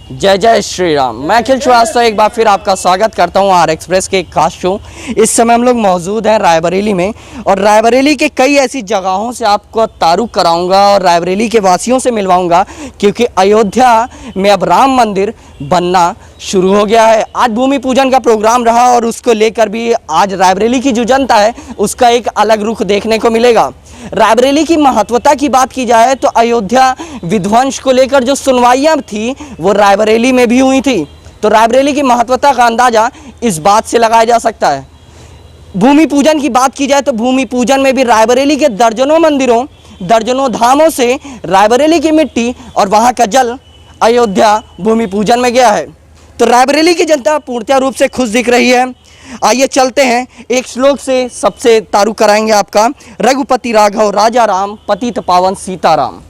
जय जय श्री राम। मैं अखिल श्रीवास्तव एक बार फिर आपका स्वागत करता हूं आर एक्सप्रेस के खास शो। इस समय हम लोग मौजूद हैं रायबरेली में और रायबरेली के कई ऐसी जगहों से आपको तारुफ कराऊंगा और रायबरेली के वासियों से मिलवाऊंगा, क्योंकि अयोध्या में अब राम मंदिर बनना शुरू हो गया है। आज भूमि पूजन का प्रोग्राम रहा और उसको लेकर भी आज रायबरेली की जो जनता है उसका एक अलग रुख देखने को मिलेगा। रायबरेली की महत्वता की बात की जाए तो अयोध्या विध्वंस को लेकर जो सुनवाइयां थी वो रायबरेली में भी हुई थी, तो रायबरेली की महत्वता का अंदाजा इस बात से लगाया जा सकता है। भूमि पूजन की बात की जाए तो भूमि पूजन में भी रायबरेली के दर्जनों मंदिरों, दर्जनों धामों से रायबरेली की मिट्टी और वहां का जल अयोध्या भूमि पूजन में गया है। तो रायबरेली की जनता पूर्णतः रूप से खुश दिख रही है। आइए चलते हैं, एक श्लोक से सबसे तारुफ कराएंगे आपका। रघुपति राघव राजा राम, पतित पावन सीताराम।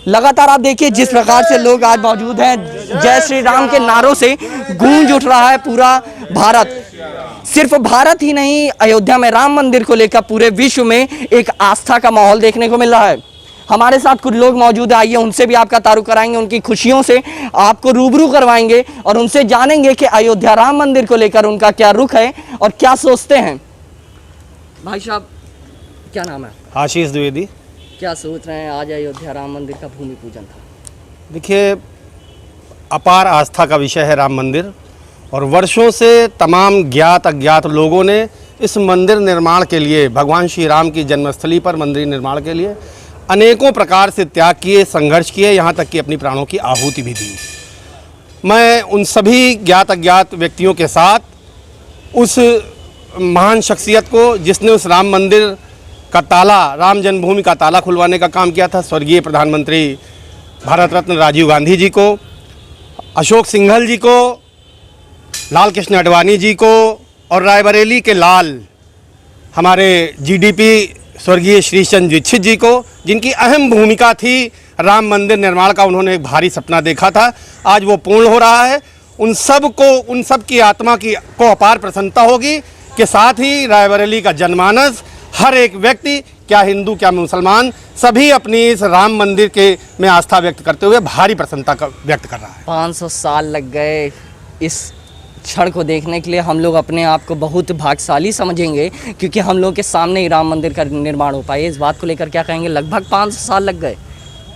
लगातार आप देखिए जिस प्रकार से लोग आज मौजूद हैं, जय श्री राम के नारों से गूंज उठ रहा है पूरा भारत। सिर्फ भारत ही नहीं, अयोध्या में राम मंदिर को लेकर पूरे विश्व में एक आस्था का माहौल देखने को मिल रहा है। हमारे साथ कुछ लोग मौजूद है, आइए उनसे भी आपका तारुफ कराएंगे, उनकी खुशियों से आपको रूबरू करवाएंगे और उनसे जानेंगे कि अयोध्या राम मंदिर को लेकर उनका क्या रुख है और क्या सोचते हैं। भाई साहब, क्या नाम है? आशीष द्विवेदी। क्या सोच रहे हैं? आज अयोध्या राम मंदिर का भूमि पूजन था। देखिए, अपार आस्था का विषय है राम मंदिर और वर्षों से तमाम ज्ञात अज्ञात लोगों ने इस मंदिर निर्माण के लिए, भगवान श्री राम की जन्मस्थली पर मंदिर निर्माण के लिए अनेकों प्रकार से त्याग किए, संघर्ष किए, यहाँ तक कि अपनी प्राणों की आहुति भी दी। मैं उन सभी ज्ञात अज्ञात व्यक्तियों के साथ उस महान शख्सियत को जिसने उस राम मंदिर का ताला, राम जन्मभूमि का ताला खुलवाने का काम किया था, स्वर्गीय प्रधानमंत्री भारत रत्न राजीव गांधी जी को, अशोक सिंघल जी को, लाल कृष्ण आडवाणी जी को और रायबरेली के लाल हमारे जीडीपी स्वर्गीय श्री चंद्र दीक्षित जी को, जिनकी अहम भूमिका थी राम मंदिर निर्माण का। उन्होंने एक भारी सपना देखा था, आज वो पूर्ण हो रहा है। उन सब की आत्मा को अपार प्रसन्नता होगी कि साथ ही रायबरेली का जनमानस, हर एक व्यक्ति, क्या हिंदू क्या मुसलमान, सभी अपनी इस राम मंदिर के में आस्था व्यक्त करते हुए भारी प्रसन्नता व्यक्त कर रहा है। 500 साल लग गए इस क्षण को देखने के लिए। हम लोग अपने आप को बहुत भाग्यशाली समझेंगे क्योंकि हम लोग के सामने ही राम मंदिर का निर्माण हो पाए। इस बात को लेकर क्या कहेंगे? लगभग 500 साल लग गए।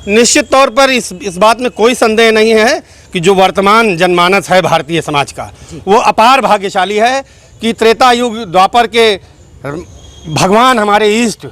निश्चित तौर पर इस बात में कोई संदेह नहीं है कि जो वर्तमान जनमानस है भारतीय समाज का, वो अपार भाग्यशाली है कि त्रेता युग द्वापर के भगवान, हमारे इष्ट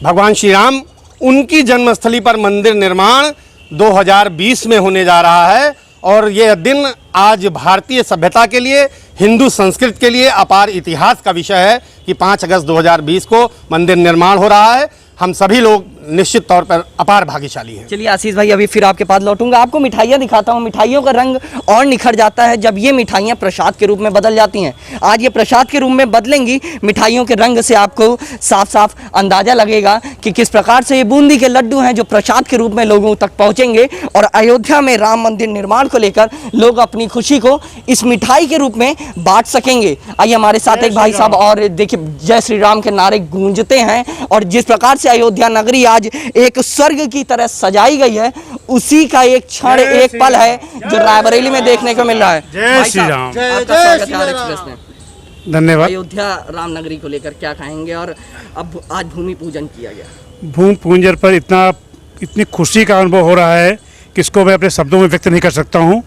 भगवान श्री राम, उनकी जन्मस्थली पर मंदिर निर्माण 2020 में होने जा रहा है। और ये दिन आज भारतीय सभ्यता के लिए, हिंदू संस्कृति के लिए अपार इतिहास का विषय है कि 5 अगस्त 2020 को मंदिर निर्माण हो रहा है। हम सभी लोग निश्चित तौर पर अपार भाग्यशाली हैं। चलिए आशीष भाई, अभी फिर आपके पास लौटूंगा, आपको मिठाइयाँ दिखाता हूँ। मिठाइयों का रंग और निखर जाता है जब ये मिठाइयाँ प्रसाद के रूप में बदल जाती हैं। आज ये प्रसाद के रूप में बदलेंगी। मिठाइयों के रंग से आपको साफ साफ अंदाजा लगेगा कि किस प्रकार से ये बूंदी के लड्डू हैं जो प्रसाद के रूप में लोगों तक पहुँचेंगे और अयोध्या में राम मंदिर निर्माण को लेकर लोग अपनी खुशी को इस मिठाई के रूप में बांट सकेंगे। आइए हमारे साथ एक भाई साहब, और देखिए जय श्री राम के नारे गूंजते हैं और जिस प्रकार से अयोध्या नगरी आज एक स्वर्ग की तरह सजाई गई है, उसी का एक क्षण, एक पल है जो रायबरेली में देखने को मिल रहा है। जय श्री राम। आपका स्वागत है एक्सप्रेस में। धन्यवाद। अयोध्या राम नगरी को लेकर क्या कहेंगे? और अब आज भूमि पूजन किया गया। भूमि पूजन पर इतनी खुशी का अनुभव हो रहा है कि इसको मैं अपने शब्दों में व्यक्त नहीं कर सकता हूँ।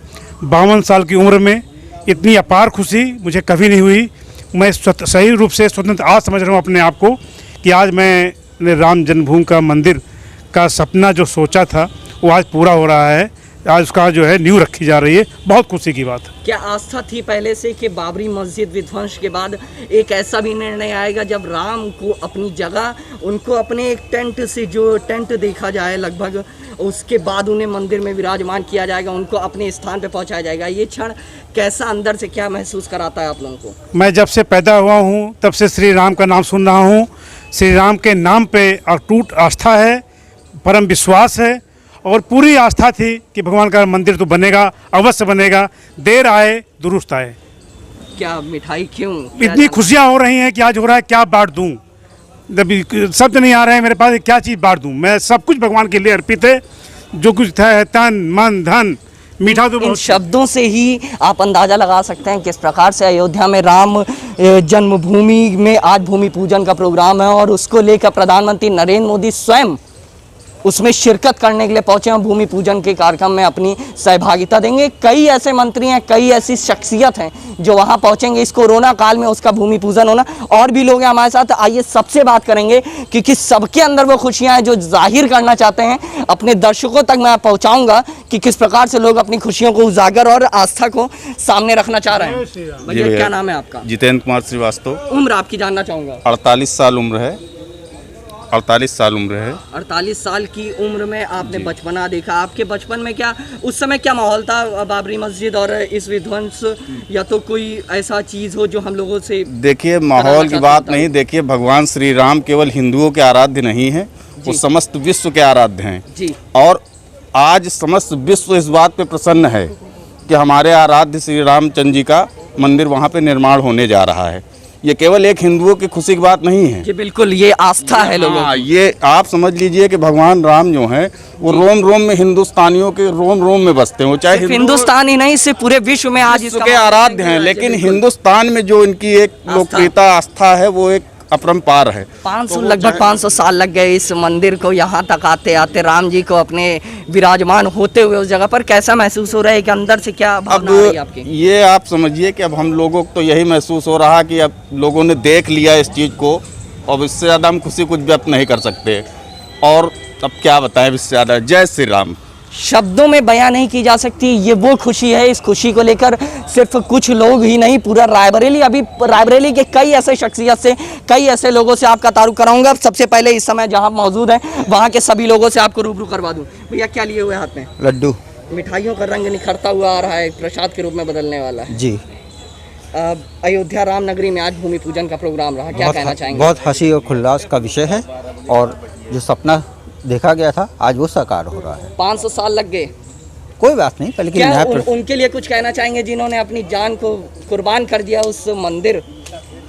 52 साल की उम्र में इतनी अपार खुशी मुझे कभी नहीं हुई। मैं सही रूप से स्वतंत्र आज समझ रहा हूँ अपने आप को कि आज मैंने राम जन्मभूमि का मंदिर का सपना जो सोचा था वो आज पूरा हो रहा है। आज उसका जो है नींव रखी जा रही है। बहुत खुशी की बात। क्या आस्था थी पहले से कि बाबरी मस्जिद विध्वंस के बाद एक ऐसा भी निर्णय आएगा जब राम को अपनी जगह, उनको अपने एक टेंट से, जो टेंट देखा जाए लगभग, उसके बाद उन्हें मंदिर में विराजमान किया जाएगा, उनको अपने स्थान पे पहुंचाया जाएगा? ये क्षण कैसा अंदर से क्या महसूस कराता है आप लोगों को? मैं जब से पैदा हुआ हूँ तब से श्री राम का नाम सुन रहा हूँ। श्री राम के नाम पे अटूट आस्था है, परम विश्वास है और पूरी आस्था थी कि भगवान का मंदिर तो बनेगा, अवश्य बनेगा, देर आए दुरुस्त आए। क्या मिठाई क्यों? इतनी खुशियाँ हो रही हैं कि आज हो रहा है क्या बांट दूँ, शब्द नहीं आ रहे हैं मेरे पास, क्या चीज़ बांट दूँ। मैं सब कुछ भगवान के लिए अर्पित है। जो कुछ है, तन मन धन मीठा तो इन बहुत शब्दों से ही आप अंदाजा लगा सकते हैं किस प्रकार से अयोध्या में राम जन्मभूमि में आज भूमि पूजन का प्रोग्राम है और उसको लेकर प्रधानमंत्री नरेंद्र मोदी स्वयं उसमें शिरकत करने के लिए पहुंचे हैं। भूमि पूजन के कार्यक्रम में अपनी सहभागिता देंगे। कई ऐसे मंत्री हैं, कई ऐसी शख्सियत हैं जो वहां पहुंचेंगे। इस कोरोना काल में उसका भूमि पूजन होना, और भी लोग हैं हमारे साथ। आइए सबसे बात करेंगे क्योंकि सबके अंदर वो खुशियां हैं जो जाहिर करना चाहते हैं। अपने दर्शकों तक मैं पहुंचाऊंगा कि किस प्रकार से लोग अपनी खुशियों को उजागर और आस्था को सामने रखना चाह रहे हैं। भैया क्या नाम है आपका? जितेंद्र कुमार श्रीवास्तव। उम्र आपकी जानना चाहूँगा। 48 साल उम्र है। 48 साल उम्र है। 48 साल की उम्र में आपने बचपना देखा। आपके बचपन में क्या उस समय क्या माहौल था? बाबरी मस्जिद और इस विध्वंस या तो कोई ऐसा चीज़ हो जो हम लोगों से देखिए, माहौल की बात नहीं। देखिए, भगवान श्री राम केवल हिंदुओं के आराध्य नहीं है, वो समस्त विश्व के आराध्य हैं जी। और आज समस्त विश्व इस बात पे प्रसन्न है कि हमारे आराध्य श्री रामचंद्र जी का मंदिर वहाँ पे निर्माण होने जा रहा है। ये केवल एक हिंदुओं की खुशी की बात नहीं है जी, बिल्कुल ये आस्था है लोगों की। ये आप समझ लीजिए कि भगवान राम जो हैं वो रोम रोम में हिंदुस्तानियों के रोम रोम में बसते हैं। वो चाहे हिंदुस्तान ही नहीं, सिर्फ पूरे विश्व में आज विश्व इसका के आराध्य हैं, लेकिन हिंदुस्तान में जो इनकी एक लोकप्रियता आस्था है वो एक अपरंपार है। 500 लगभग 500 साल लग गए इस मंदिर को यहाँ तक आते आते, राम जी को अपने विराजमान होते हुए उस जगह पर। कैसा महसूस हो रहा है कि अंदर से क्या भावना आ रही है आपकी? ये आप समझिए कि अब हम लोगों को तो यही महसूस हो रहा कि अब लोगों ने देख लिया इस चीज़ को, और इससे ज़्यादा हम खुशी कुछ व्यक्त नहीं कर सकते। और अब क्या बताएं इससे ज़्यादा। जय श्री राम शब्दों में बयां नहीं की जा सकती ये वो खुशी है। इस खुशी को लेकर सिर्फ कुछ लोग ही नहीं, पूरा रायबरेली, अभी रायबरेली के कई ऐसे शख्सियत से, कई ऐसे लोगों से आपका तारुफ कराऊंगा। सबसे पहले इस समय जहां मौजूद हैं वहां के सभी लोगों से आपको रूबरू करवा दूं। भैया क्या लिए हुए हाथ में? लड्डू। मिठाइयों का रंग निखरता हुआ आ रहा है, प्रसाद के रूप में बदलने वाला है जी। अयोध्या राम नगरी में आज भूमि पूजन का प्रोग्राम रहा, क्या कहना चाहेंगे? बहुत हंसी और उल्लास का विषय है और जो सपना देखा गया था आज वो साकार हो रहा है। 500 साल लग गए, कोई बात नहीं, लेकिन क्या उनके लिए कुछ कहना चाहेंगे जिन्होंने अपनी जान को कुर्बान कर दिया उस मंदिर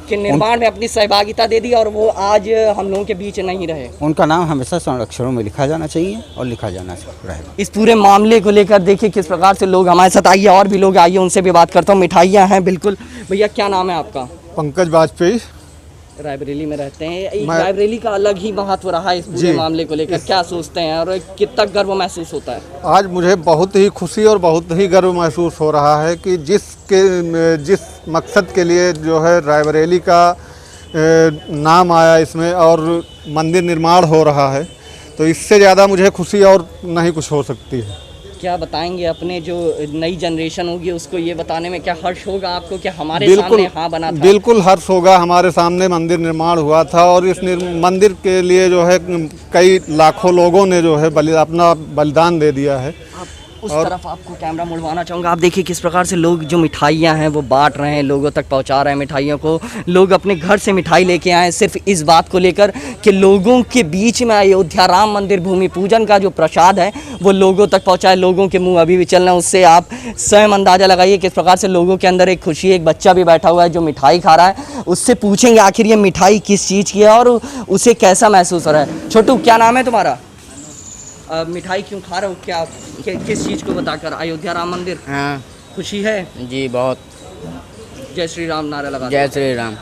के निर्माण में, अपनी सहभागिता दे दी और वो आज हम लोगों के बीच नहीं रहे? उनका नाम हमेशा स्वर्ण अक्षरों में लिखा जाना चाहिए और लिखा जाना रहेगा। इस पूरे मामले को लेकर देखिए किस प्रकार से लोग हमारे साथ। आइए और भी लोग, आइए उनसे भी बात करता हूँ। मिठाइयाँ हैं बिल्कुल। भैया क्या नाम है आपका? पंकज वाजपेयी। रायबरेली में रहते हैं। रायबरेली का अलग ही महत्व रहा है इस पूरे मामले को लेकर, क्या सोचते हैं और कितना गर्व महसूस होता है? आज मुझे बहुत ही खुशी और बहुत ही गर्व महसूस हो रहा है कि जिस मकसद के लिए जो है रायबरेली का नाम आया इसमें और मंदिर निर्माण हो रहा है, तो इससे ज़्यादा मुझे खुशी और नहीं कुछ हो सकती है। क्या बताएंगे अपने जो नई जनरेशन होगी उसको ये बताने में क्या हर्ष होगा आपको कि हमारे बिल्कुल, सामने बना था? बिल्कुल हर्ष होगा। हमारे सामने मंदिर निर्माण हुआ था और इस मंदिर के लिए जो है कई लाखों लोगों ने जो है अपना बलिदान दे दिया है। उस तरफ आपको कैमरा मुड़वाना चाहूँगा। आप देखिए किस प्रकार से लोग जो मिठाइयाँ हैं वो बांट रहे हैं, लोगों तक पहुँचा रहे हैं मिठाइयों को। लोग अपने घर से मिठाई लेके आए हैं सिर्फ इस बात को लेकर कि लोगों के बीच में अयोध्या राम मंदिर भूमि पूजन का जो प्रसाद है वो लोगों तक पहुँचाए। लोगों के मुंह अभी भी चल रहे हैं, उससे आप स्वयं अंदाज़ा लगाइए किस प्रकार से लोगों के अंदर एक खुशी। एक बच्चा भी बैठा हुआ है जो मिठाई खा रहा है, उससे पूछेंगे आखिर ये मिठाई किस चीज़ की है और उसे कैसा महसूस हो रहा है। छोटू क्या नाम है तुम्हारा? मिठाई क्यों खा रहे हो? क्या किस चीज़ को बताकर? अयोध्या राम मंदिर। हाँ खुशी है जी बहुत। जय श्री राम नारा लगा। जय श्री राम।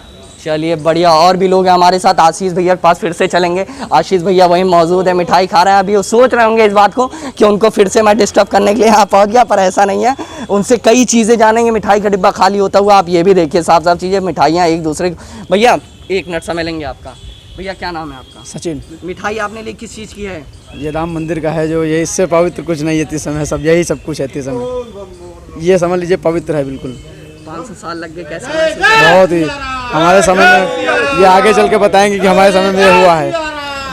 चलिए बढ़िया। और भी लोग हैं हमारे साथ। आशीष भैया के पास फिर से चलेंगे। आशीष भैया वहीं मौजूद है, मिठाई खा रहे हैं। अभी वो सोच रहे होंगे इस बात को कि उनको फिर से मैं डिस्टर्ब करने के लिए यहाँ पहुँच गया, पर ऐसा नहीं है। उनसे कई चीज़ें जानेंगे। मिठाई का डिब्बा खाली होता हुआ आप ये भी देखिए, साफ साफ चीज़ें, मिठाइयाँ एक दूसरे। भैया 1 मिनट समय लेंगे आपका। भैया क्या नाम है आपका? सचिन। मिठाई आपने ली किस चीज़ की है? ये राम मंदिर का है, जो ये इससे पवित्र कुछ नहीं है इस समय, सब यही सब कुछ है इस समय। ये समझ लीजिए पवित्र है बिल्कुल। 500 साल लग गए, कैसा? बहुत ही हमारे समय में, ये आगे चल के बताएंगे कि हमारे समय में ये हुआ है।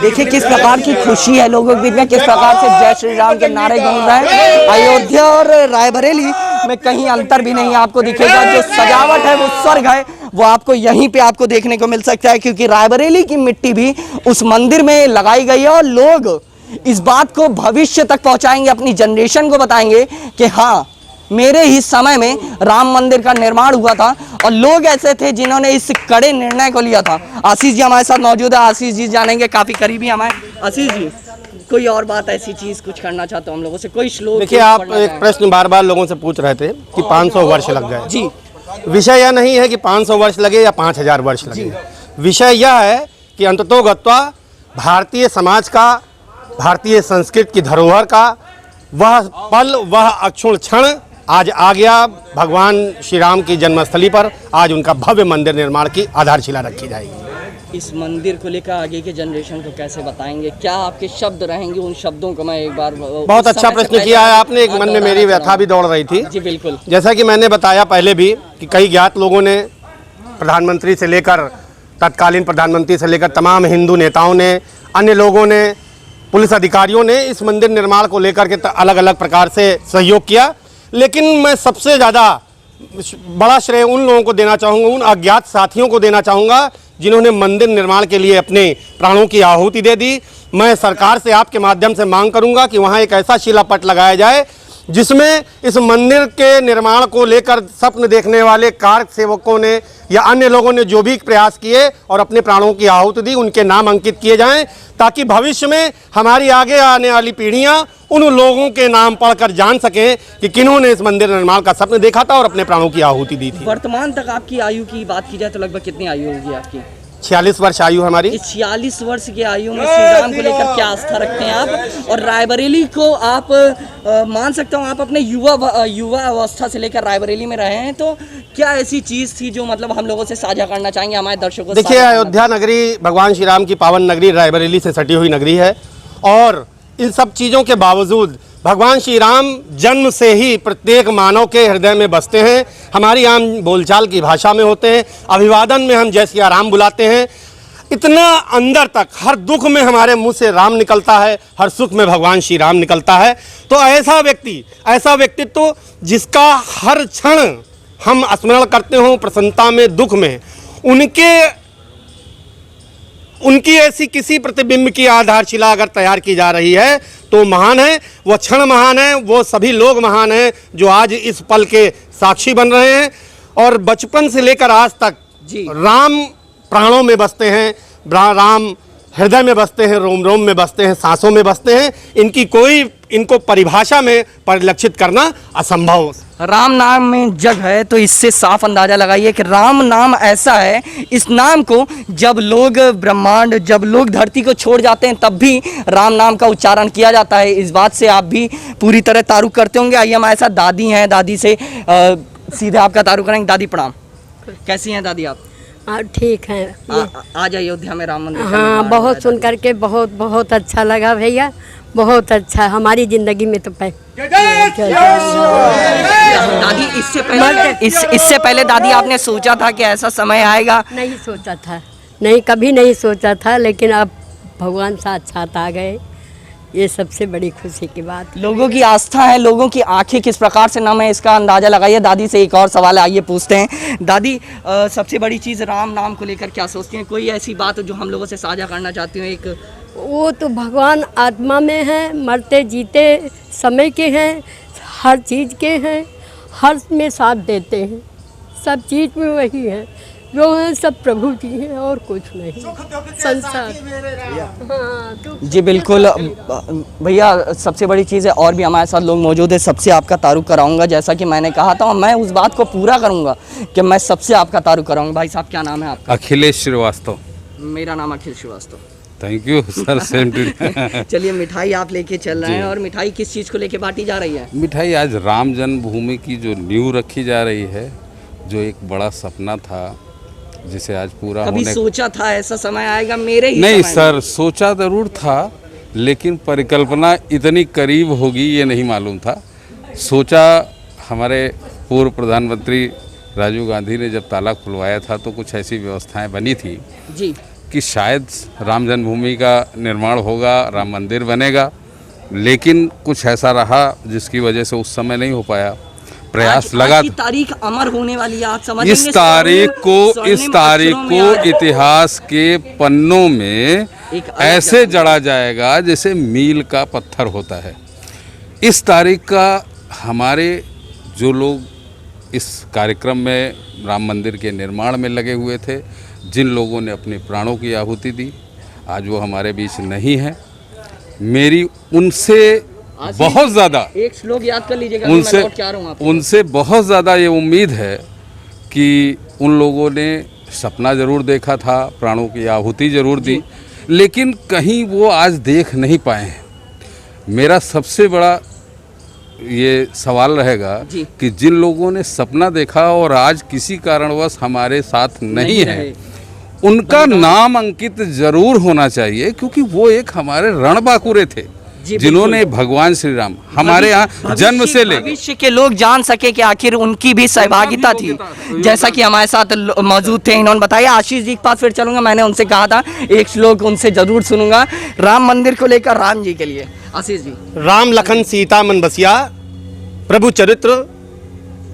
देखिए किस प्रकार की खुशी है लोगों के बीच में, किस प्रकार से जय श्री राम के नारे गूंज रहे हैं। अयोध्या और रायबरेली में कहीं अंतर भी नहीं आपको दिखेगा। जो सजावट है वो स्वर्ग है, वो आपको यहीं पे आपको देखने को मिल सकता है, क्योंकि रायबरेली की मिट्टी भी उस मंदिर में लगाई गई है और लोग इस बात को भविष्य तक पहुंचाएंगे, अपनी जनरेशन को बताएंगे कि हाँ मेरे ही समय में राम मंदिर का निर्माण हुआ था। और लोग ऐसे थे जिन्होंने इस कड़े निर्णय को लिया था। आशीष जी हमारे साथ मौजूद है। आशीष जी जानेंगे, काफ़ी करीबी हमारे। आशीष जी कोई और बात ऐसी चीज कुछ करना चाहते हो हम लोगों से, कोई श्लोक? देखिए, कुछ आप पढ़ना एक चाहें? प्रश्न बार बार लोगों से पूछ रहे थे कि 500 वर्ष लग गए। जी विषय यह नहीं है कि 500 वर्ष लगे या 5000 वर्ष लगे। विषय यह है कि अंततोगत्वा भारतीय समाज का, भारतीय संस्कृति की धरोहर का वह पल, वह अक्षुण क्षण आज आ गया। भगवान श्री राम की जन्मस्थली पर आज उनका भव्य मंदिर निर्माण की आधारशिला रखी जाएगी। इस मंदिर को लेकर आगे के जनरेशन को कैसे बताएंगे? क्या आपके शब्द रहेंगे? उन शब्दों को मैं एक बार बहुत अच्छा प्रश्न किया है आपने। एक मन में मेरी व्यथा भी दौड़ रही थी। जी बिल्कुल। जैसा कि मैंने बताया पहले भी कि कई ज्ञात लोगों ने, प्रधानमंत्री से लेकर, तत्कालीन प्रधानमंत्री से लेकर तमाम हिंदू नेताओं ने, अन्य लोगों ने, पुलिस अधिकारियों ने इस मंदिर निर्माण को लेकर के अलग अलग प्रकार से सहयोग किया। लेकिन मैं सबसे ज़्यादा बड़ा श्रेय उन लोगों को देना चाहूँगा, उन अज्ञात साथियों को देना चाहूँगा जिन्होंने मंदिर निर्माण के लिए अपने प्राणों की आहुति दे दी। मैं सरकार से आपके माध्यम से मांग करूँगा कि वहाँ एक ऐसा शिलापट लगाया जाए जिसमें इस मंदिर के निर्माण को लेकर स्वप्न देखने वाले कारक सेवकों ने या अन्य लोगों ने जो भी प्रयास किए और अपने प्राणों की आहुति दी, उनके नाम अंकित किए जाएं, ताकि भविष्य में हमारी आगे आने वाली पीढ़ियां उन लोगों के नाम पढ़कर जान सकें कि किन्होंने इस मंदिर निर्माण का स्वप्न देखा था और अपने प्राणों की आहुति दी थी। वर्तमान तक आपकी आयु की बात की जाए तो लगभग कितनी आयु होगी आपकी? 46 वर्ष आयु हमारी। इस 46 वर्ष की आयु में श्री राम को लेकर क्या आस्था रखते हैं आप? और रायबरेली को आप मान सकता हूँ आप अपने युवा अवस्था से लेकर रायबरेली में रहे हैं, तो क्या ऐसी चीज़ थी जो मतलब हम लोगों से साझा करना चाहेंगे हमारे दर्शकों से? देखिए, अयोध्या नगरी भगवान श्री राम की पावन नगरी रायबरेली से सटी हुई नगरी है और इन सब चीज़ों के बावजूद भगवान श्री राम जन्म से ही प्रत्येक मानव के हृदय में बसते हैं। हमारी आम बोलचाल की भाषा में होते हैं। अभिवादन में हम जय सिया राम बुलाते हैं। इतना अंदर तक हर दुख में हमारे मुंह से राम निकलता है, हर सुख में भगवान श्री राम निकलता है। तो ऐसा व्यक्ति, ऐसा व्यक्तित्व जिसका हर क्षण हम स्मरण करते हों, प्रसन्नता में, दुख में, उनकी ऐसी किसी प्रतिबिंब की आधारशिला अगर तैयार की जा रही है तो महान है, वो क्षण महान है, वो सभी लोग महान हैं जो आज इस पल के साक्षी बन रहे हैं। और बचपन से लेकर आज तक राम प्राणों में बसते हैं, राम हृदय में बसते हैं, रोम रोम में बसते हैं, सांसों में बसते हैं। इनको परिभाषा में परिलक्षित करना असंभव। राम नाम में जग है, तो इससे साफ अंदाजा लगाइए कि राम नाम ऐसा है, इस नाम को जब लोग ब्रह्मांड, जब लोग धरती को छोड़ जाते हैं तब भी राम नाम का उच्चारण किया जाता है। इस बात से आप भी पूरी तरह तारुफ करते होंगे। आइए हमारे साथ दादी हैं, दादी से सीधे आपका तारुफ करेंगे। दादी प्रणाम, कैसी हैं दादी आप? ठीक है। आज अयोध्या में राम मंदिर। हाँ, बहुत सुन करके बहुत बहुत अच्छा लगा भैया, बहुत अच्छा। हमारी ज़िंदगी में तो दादी इससे पहले दादी आपने सोचा था कि ऐसा समय आएगा? नहीं सोचा था, नहीं, कभी नहीं सोचा था, लेकिन अब भगवान साक्षात आ गए, ये सबसे बड़ी खुशी की बात। लोगों की आस्था है, लोगों की आंखें किस प्रकार से नम है इसका अंदाजा लगाइए। दादी से एक और सवाल आइए पूछते हैं। दादी, सबसे बड़ी चीज़ राम नाम को लेकर क्या सोचती हैं? कोई ऐसी बात जो हम लोगों से साझा करना चाहती हूँ? एक वो तो भगवान आत्मा में है, मरते जीते समय के हैं, हर चीज़ के हैं, हर में साथ देते हैं, सब चीज़ में वही है, जो है सब प्रभु जी हैं और कुछ नहीं संसार। हाँ, जी बिल्कुल भैया, सबसे बड़ी चीज़ है। और भी हमारे साथ लोग मौजूद है, सबसे आपका तारुफ कराऊंगा। जैसा कि मैंने कहा था, मैं उस बात को पूरा करूंगा कि मैं सबसे आपका तारुफ कराऊंगा। भाई साहब, क्या नाम है आपका? अखिलेश श्रीवास्तव। मेरा नाम Akhil Srivastava. Thank you sir, same too. चलिए, मिठाई आप लेके चल रहे हैं, और मिठाई किस चीज़ को लेके बांटी जा रही है? मिठाई आज राम जन्मभूमि की जो नींव रखी जा रही है, जो एक बड़ा सपना था जिसे आज पूरा कभी होने। सोचा था ऐसा समय आएगा मेरे ही नहीं समय सर, सोचा ज़रूर था, लेकिन परिकल्पना इतनी करीब होगी ये नहीं मालूम था। सोचा, हमारे पूर्व प्रधानमंत्री राजीव गांधी ने जब ताला खुलवाया था तो कुछ ऐसी व्यवस्थाएं बनी थी जी कि शायद राम जन्मभूमि का निर्माण होगा, राम मंदिर बनेगा, लेकिन कुछ ऐसा रहा जिसकी वजह से उस समय नहीं हो पाया। प्रयास लगा। आज तारीख अमर होने वाली है, आप समझेंगे। इस तारीख को इतिहास के पन्नों में ऐसे जड़ा जाएगा जैसे मील का पत्थर होता है। इस तारीख का हमारे जो लोग इस कार्यक्रम में राम मंदिर के निर्माण में लगे हुए थे, जिन लोगों ने अपने प्राणों की आहुति दी, आज वो हमारे बीच नहीं है। मेरी उनसे बहुत ज़्यादा, एक श्लोक याद कर लीजिएगा, उनसे मैं लौट के आ रहा हूँ आपके उनसे बहुत ज़्यादा ये उम्मीद है कि उन लोगों ने सपना ज़रूर देखा था, प्राणों की आहुति ज़रूर दी, लेकिन कहीं वो आज देख नहीं पाए हैं। मेरा सबसे बड़ा ये सवाल रहेगा जी। कि जिन लोगों ने सपना देखा और आज किसी कारणवश हमारे साथ नहीं है, उनका नाम अंकित जरूर होना चाहिए, क्योंकि वो एक हमारे रणबांकुरे थे जिन्होंने भगवान श्री राम हमारे यहाँ जन्म से ले भविष्य के लोग जान सके कि आखिर उनकी भी सहभागिता थी, जैसा कि हमारे साथ मौजूद थे। इन्होंने बताया। आशीष जी के पास फिर चलूंगा, मैंने उनसे कहा था एक श्लोक उनसे जरूर सुनूंगा राम मंदिर को लेकर, राम जी के लिए। आशीष जी। राम लखन सीता मन बसिया, प्रभु चरित्र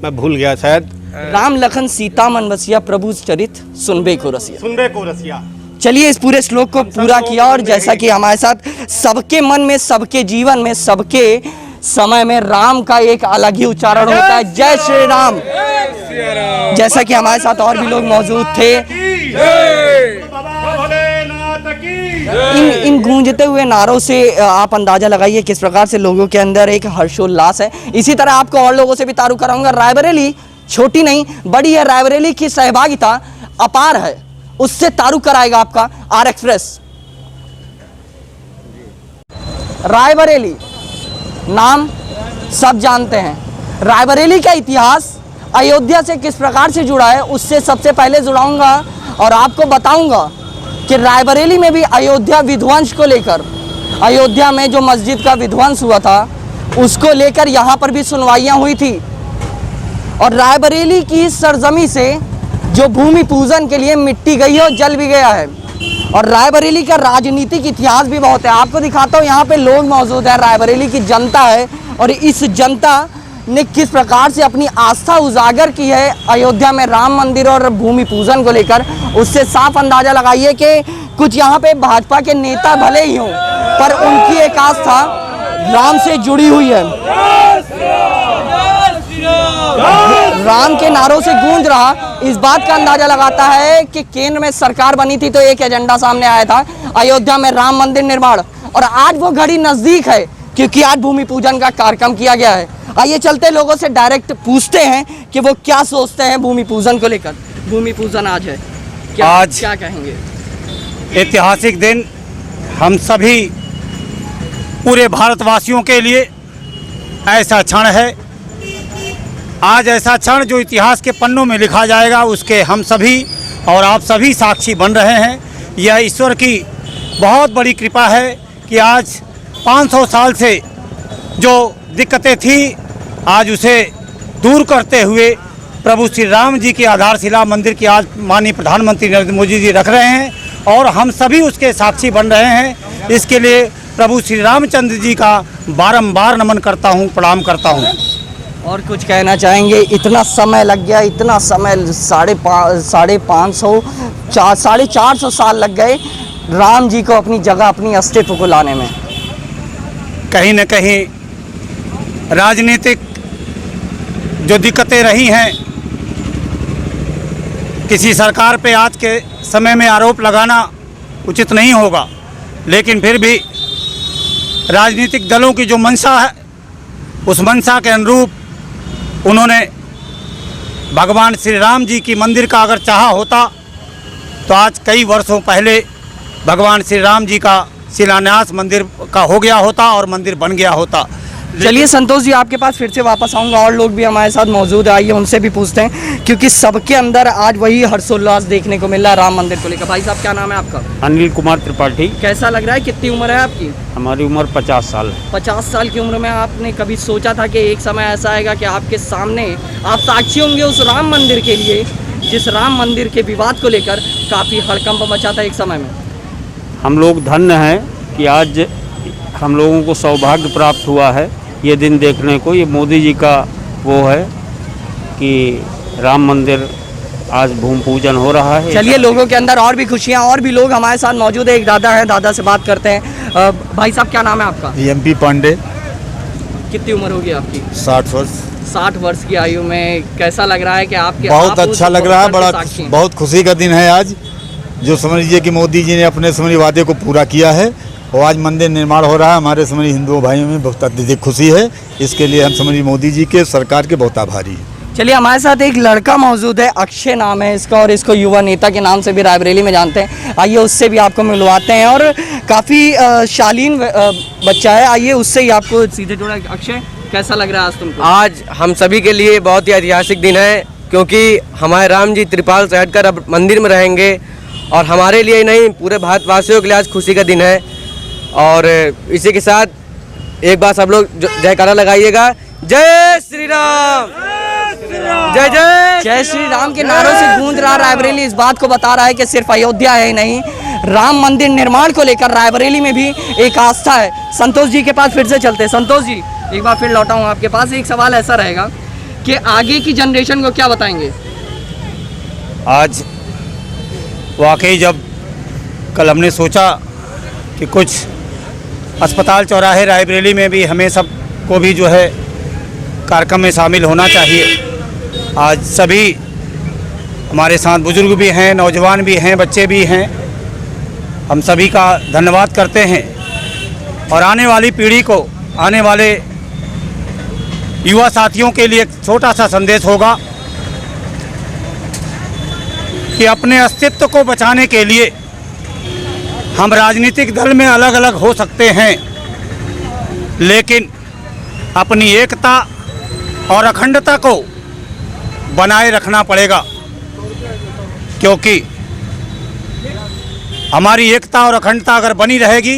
मैं भूल गया शायद, राम लखन सीता मन बसिया, प्रभु चरित सुनबे को रसिया। सुनबे को रसिया। चलिए इस पूरे श्लोक को पूरा किया, और जैसा कि हमारे साथ सबके मन में, सबके जीवन में, सबके समय में राम का एक अलग ही उच्चारण होता है, जय श्री राम। जैसा कि हमारे साथ और भी लोग मौजूद थे, इन गूंजते हुए नारों से आप अंदाजा लगाइए किस प्रकार से लोगों के अंदर एक हर्षोल्लास है। इसी तरह आपको और लोगों से भी तारुफ कराऊंगा। रायबरेली छोटी नहीं बड़ी है, रायबरेली की सहभागिता अपार है, उससे तारुफ कराएगा आपका आर एक्सप्रेस। रायबरेली नाम सब जानते हैं, रायबरेली का इतिहास अयोध्या से किस प्रकार से जुड़ा है उससे सबसे पहले जुड़ाऊंगा और आपको बताऊंगा कि रायबरेली में भी अयोध्या विध्वंस को लेकर, अयोध्या में जो मस्जिद का विध्वंस हुआ था उसको लेकर यहाँ पर भी सुनवाइयाँ हुई थी, और रायबरेली की सरजमी से जो भूमि पूजन के लिए मिट्टी गई है और जल भी गया है। और रायबरेली का राजनीतिक इतिहास भी बहुत है। आपको दिखाता हूँ, यहाँ पे लोग मौजूद हैं, रायबरेली की जनता है, और इस जनता ने किस प्रकार से अपनी आस्था उजागर की है अयोध्या में राम मंदिर और भूमि पूजन को लेकर, उससे साफ अंदाजा लगाइए कि कुछ यहाँ पे भाजपा के नेता भले ही हों, पर उनकी एक आस्था राम से जुड़ी हुई है। राम के नारों से गूंज रहा इस बात का अंदाजा लगाता है कि केंद्र में सरकार बनी थी तो एक एजेंडा सामने आया था, अयोध्या में राम मंदिर निर्माण, और आज वो घड़ी नजदीक है क्योंकि आज भूमि पूजन का कार्यक्रम किया गया है। आइए चलते लोगों से डायरेक्ट पूछते हैं कि वो क्या सोचते हैं भूमि पूजन को लेकर। भूमि पूजन आज है, क्या कहेंगे? ऐतिहासिक दिन हम सभी पूरे भारतवासियों के लिए ऐसा क्षण है, आज ऐसा क्षण जो इतिहास के पन्नों में लिखा जाएगा, उसके हम सभी और आप सभी साक्षी बन रहे हैं। यह ईश्वर की बहुत बड़ी कृपा है कि आज 500 साल से जो दिक्कतें थी आज उसे दूर करते हुए प्रभु श्री राम जी की आधारशिला मंदिर की आज माननीय प्रधानमंत्री नरेंद्र मोदी जी रख रहे हैं, और हम सभी उसके साक्षी बन रहे हैं। इसके लिए प्रभु श्री रामचंद्र जी का बारंबार नमन करता हूँ, प्रणाम करता हूँ। और कुछ कहना चाहेंगे? इतना समय लग गया, इतना समय 450 साल लग गए राम जी को अपनी जगह, अपनी अस्तित्व को लाने में। कहीं न कहीं राजनीतिक जो दिक्कतें रही हैं, किसी सरकार पे आज के समय में आरोप लगाना उचित नहीं होगा, लेकिन फिर भी राजनीतिक दलों की जो मंशा है उस मंशा के अनुरूप उन्होंने भगवान श्री राम जी की मंदिर का अगर चाहा होता तो आज कई वर्षों पहले भगवान श्री राम जी का शिलान्यास मंदिर का हो गया होता और मंदिर बन गया होता। चलिए संतोष जी, आपके पास फिर से वापस आऊँगा, और लोग भी हमारे साथ मौजूद है, आइए उनसे भी पूछते हैं, क्योंकि सबके अंदर आज वही हर्षोल्लास देखने को मिल रहा है राम मंदिर को लेकर। भाई साहब क्या नाम है आपका? अनिल कुमार त्रिपाठी। कैसा लग रहा है? कितनी उम्र है आपकी? हमारी उम्र 50 साल है। 50 साल की उम्र में आपने कभी सोचा था कि एक समय ऐसा आएगा कि आपके सामने आप साक्षी होंगे उस राम मंदिर के लिए, जिस राम मंदिर के विवाद को लेकर काफ़ी हड़कंप मचा था एक समय में? हम लोग धन्य हैं कि आज हम लोगों को सौभाग्य प्राप्त हुआ है ये दिन देखने को। ये मोदी जी का वो है कि राम मंदिर आज भूमि पूजन हो रहा है। चलिए लोगों के अंदर और भी खुशियाँ, और भी लोग हमारे साथ मौजूद है। एक दादा है, दादा से बात करते हैं। भाई साहब क्या नाम है आपका? MP पांडे। कितनी उम्र होगी आपकी? 60 वर्ष। 60 वर्ष की आयु में कैसा लग रहा है कि आपके? बहुत अच्छा लग रहा है, बड़ा बहुत खुशी का दिन है आज, जो समझ लीजिए कि मोदी जी ने अपने समझ वादे को पूरा किया है और आज मंदिर निर्माण हो रहा है। हमारे समझ हिंदू भाइयों में बहुत अत्यधिक खुशी है। इसके लिए हम समझ मोदी जी के, सरकार के बहुत आभारी हैं। चलिए, हमारे साथ एक लड़का मौजूद है, अक्षय नाम है इसका, और इसको युवा नेता के नाम से भी रायबरेली में जानते हैं। आइए उससे भी आपको मिलवाते हैं, और काफ़ी शालीन बच्चा है। आइए उससे ही आपको सीधे जोड़ा। अक्षय, कैसा लग रहा है आज तुमको? आज हम सभी के लिए बहुत ही ऐतिहासिक दिन है, क्योंकि हमारे राम जी त्रिपाल से हटकर अब मंदिर में रहेंगे, और हमारे लिए ही नहीं पूरे भारतवासियों के लिए आज खुशी का दिन है। और इसी के साथ एक बार सब लोग जयकारा लगाइएगा, जय श्री राम, जय जय जय श्री राम के नारों से गूंज रहा रायबरेली। इस बात को बता रहा है कि सिर्फ अयोध्या है ही नहीं, राम मंदिर निर्माण को लेकर रायबरेली में भी एक आस्था है। संतोष जी के पास फिर से चलते हैं। संतोष जी, एक बार फिर लौटा हूँ आपके पास। एक सवाल ऐसा रहेगा कि आगे की जनरेशन को क्या बताएंगे? आज वाकई जब कल हमने सोचा कि कुछ अस्पताल चौराहे रायबरेली में भी हमें सब को भी जो है कार्यक्रम में शामिल होना चाहिए। आज सभी हमारे साथ बुजुर्ग भी हैं, नौजवान भी हैं, बच्चे भी हैं। हम सभी का धन्यवाद करते हैं, और आने वाली पीढ़ी को, आने वाले युवा साथियों के लिए एक छोटा सा संदेश होगा कि अपने अस्तित्व को बचाने के लिए हम राजनीतिक दल में अलग अलग हो सकते हैं, लेकिन अपनी एकता और अखंडता को बनाए रखना पड़ेगा, क्योंकि हमारी एकता और अखंडता अगर बनी रहेगी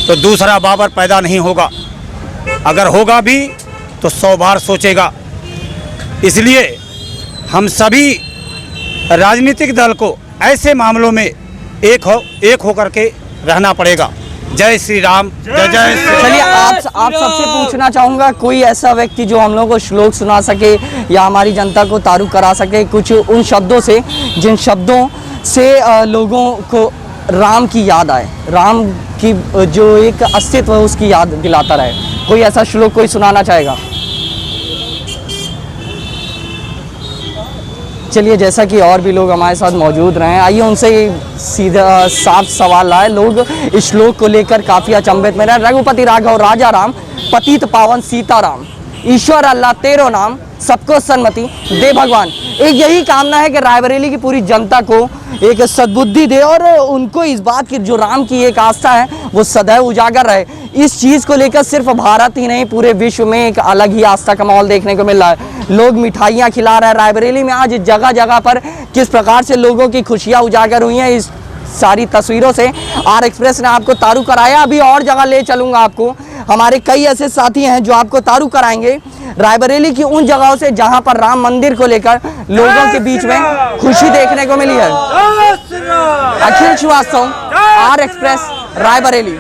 तो दूसरा बाबर पैदा नहीं होगा, अगर होगा भी तो 100 बार सोचेगा। इसलिए हम सभी राजनीतिक दल को ऐसे मामलों में एक होकर के रहना पड़ेगा। जय श्री राम, जय जय श्री राम। चलिए, आप सबसे पूछना चाहूँगा, कोई ऐसा व्यक्ति जो हम लोगों को श्लोक सुना सके या हमारी जनता को तारुफ करा सके कुछ उन शब्दों से, जिन शब्दों से लोगों को राम की याद आए, राम की जो एक अस्तित्व है उसकी याद दिलाता रहे। कोई ऐसा श्लोक कोई सुनाना चाहेगा? चलिए, जैसा कि और भी लोग हमारे साथ मौजूद रहे हैं, आइए उनसे सीधा साफ सवाल आए। लोग इस श्लोक को लेकर काफ़ी अचंभित में रहे। रघुपति राघव राजा राम, पतित पावन सीताराम, ईश्वर अल्लाह तेरो नाम, सबको सन्मति दे भगवान। एक यही कामना है कि रायबरेली की पूरी जनता को एक सद्बुद्धि दे, और उनको इस बात की जो राम की एक आस्था है वो सदैव उजागर रहे। इस चीज़ को लेकर सिर्फ भारत ही नहीं, पूरे विश्व में एक अलग ही आस्था का माहौल देखने को मिल रहा है। लोग मिठाइयाँ खिला रहे हैं। रायबरेली में आज जगह जगह पर किस प्रकार से लोगों की खुशियाँ उजागर हुई हैं, इस सारी तस्वीरों से आर एक्सप्रेस ने आपको तारू कराया। अभी और जगह ले चलूँगा आपको। हमारे कई ऐसे साथी हैं जो आपको तारू कराएंगे रायबरेली की उन जगहों से जहां पर राम मंदिर को लेकर लोगों के बीच में खुशी देखने को मिली है। अखिल श्रीवास्तव, आर एक्सप्रेस, रायबरेली।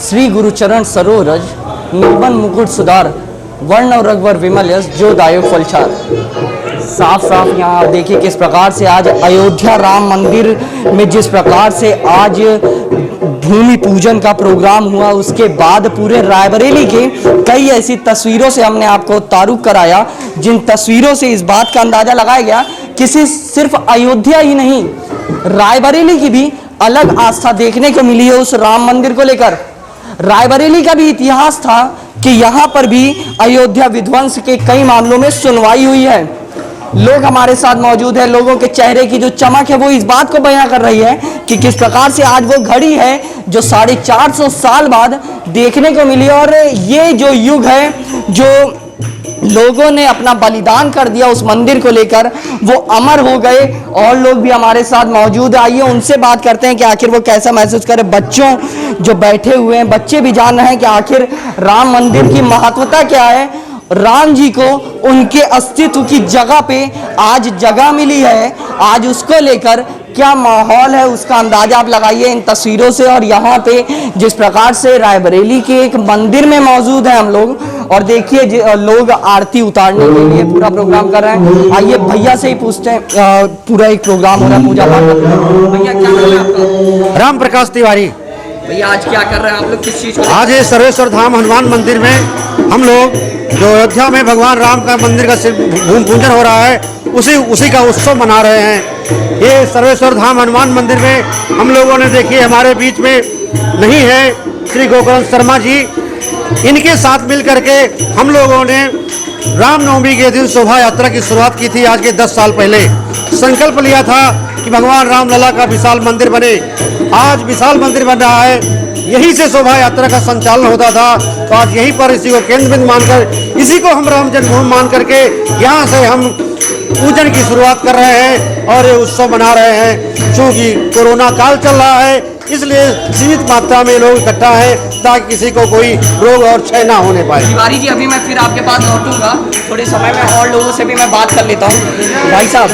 श्री गुरुचरण सरोरज निर्बन मुकुट सुधार, वर्ण रघुवर विमल यश जो दायो फलचार। साफ साफ यहाँ आप देखिए किस प्रकार से आज अयोध्या राम मंदिर में जिस प्रकार से आज भूमि पूजन का प्रोग्राम हुआ, उसके बाद पूरे रायबरेली के कई ऐसी तस्वीरों से हमने आपको तारुफ कराया, जिन तस्वीरों से इस बात का अंदाजा लगाया गया कि सिर्फ अयोध्या ही नहीं, रायबरेली की भी अलग आस्था देखने को मिली है उस राम मंदिर को लेकर। रायबरेली का भी इतिहास था कि यहाँ पर भी अयोध्या विध्वंस के कई मामलों में सुनवाई हुई है। लोग हमारे साथ मौजूद है, लोगों के चेहरे की जो चमक है वो इस बात को बयां कर रही है कि किस प्रकार से आज वो घड़ी है जो 450 साल बाद देखने को मिली, और ये जो युग है, जो लोगों ने अपना बलिदान कर दिया उस मंदिर को लेकर, वो अमर हो गए। और लोग भी हमारे साथ मौजूद है, आइए उनसे बात करते हैं कि आखिर वो कैसा महसूस करे। बच्चों जो बैठे हुए हैं, बच्चे भी जान रहे हैं कि आखिर राम मंदिर की महत्वता क्या है। राम जी को उनके अस्तित्व की जगह पे आज जगह मिली है, आज उसको लेकर क्या माहौल है उसका अंदाजा आप लगाइए इन तस्वीरों से। और यहाँ पे जिस प्रकार से रायबरेली के एक मंदिर में मौजूद है हम लोग, और देखिए लोग आरती उतारने के लिए पूरा प्रोग्राम कर रहे हैं। आइए भैया से ही पूछते हैं, पूरा एक प्रोग्राम हो रहा है, पूजा पाठ। भैया क्या नाम है आपका? राम प्रकाश तिवारी। भैया आज क्या कर रहे हैं आप लोग, किस चीज़ को? आज ये सर्वेश्वर धाम हनुमान मंदिर में हम लोग जो अयोध्या में भगवान राम का मंदिर का भूमि पूजन हो रहा है, उसी का उत्सव मना रहे हैं। ये सर्वेश्वर धाम हनुमान मंदिर में हम लोगों ने देखिए हमारे बीच में नहीं है श्री गोकुल शर्मा जी, इनके साथ मिल करके हम लोगों ने रामनवमी के दिन शोभा यात्रा की शुरुआत की थी। आज के 10 साल पहले संकल्प लिया था कि भगवान रामलला का विशाल मंदिर बने। आज विशाल मंदिर बन रहा है, यहीं से शोभा यात्रा का संचालन होता था। तो आज यहीं पर इसी को केंद्र बिंदु मानकर, इसी को हम राम जन्मभूमि मान करके यहाँ से हम पूजन की शुरुआत कर रहे हैं और ये उत्सव मना रहे हैं। चूँकि कोरोना काल चल रहा है, इसलिए सीमित मात्रा में लोग इकट्ठा है ताकि किसी को कोई रोग और क्षय ना होने पाए। तिवारी जी, अभी मैं फिर आपके पास लौटूंगा, थोड़े समय में और लोगों से भी मैं बात कर लेता हूँ। भाई साहब,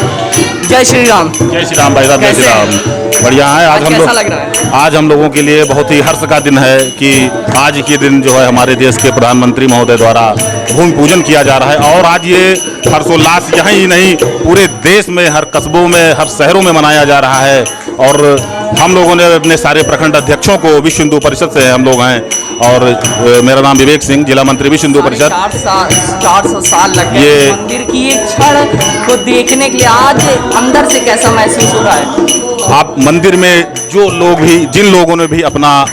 जय श्री राम। जय श्री राम भाई साहब, जय श्री राम। बढ़िया है। आज हम लोग, कैसा लग रहा है? आज हम लोगों के लिए बहुत ही हर्ष का दिन है कि आज के दिन जो है हमारे देश के प्रधानमंत्री महोदय द्वारा भूमि पूजन किया जा रहा है। और आज ये हर्षोल्लास यहाँ ही नहीं, पूरे देश में हर कस्बों में, हर शहरों में मनाया जा रहा है। और हम लोगों ने अपने सारे प्रखंड अध्यक्षों को, विश्व हिंदू परिषद से हम लोग हैं, और मेरा नाम विवेक सिंह, जिला मंत्री विश्व हिंदू परिषद। 400 साल लग गए ये मंदिर की एक क्षण को देखने के लिए। आज अंदर से कैसा महसूस हो रहा है? आप मंदिर में जो लोग भी, जिन लोगों ने भी अपना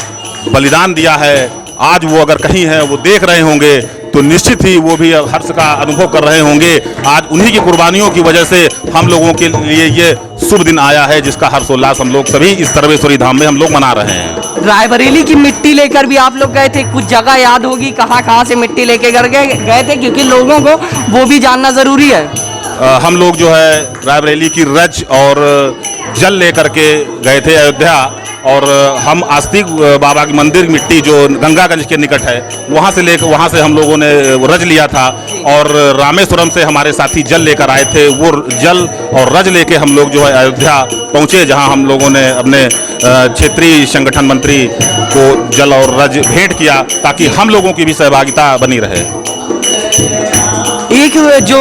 बलिदान दिया है, आज वो अगर कहीं है, वो देख रहे होंगे तो निश्चित ही वो भी हर्ष का अनुभव कर रहे होंगे। आज उन्हीं की कुर्बानियों की वजह से हम लोगों के लिए ये शुभ दिन आया है, जिसका हर्षोल्लास हम लोग सभी इस सर्वेश्वरी धाम में हम लोग मना रहे हैं। रायबरेली की मिट्टी लेकर भी आप लोग गए थे, कुछ जगह याद होगी कहाँ से मिट्टी लेके गए थे, क्योंकि लोगों को वो भी जानना जरूरी है। हम लोग जो है रायबरेली की रज और जल लेकर के गए थे अयोध्या, और हम आस्तिक बाबा की मंदिर मिट्टी जो गंगागंज के निकट है, वहाँ से हम लोगों ने रज लिया था। और रामेश्वरम से हमारे साथी जल लेकर आए थे, वो जल और रज लेके हम लोग जो है अयोध्या पहुँचे, जहाँ हम लोगों ने अपने क्षेत्रीय संगठन मंत्री को जल और रज भेंट किया, ताकि हम लोगों की भी सहभागिता बनी रहे। एक जो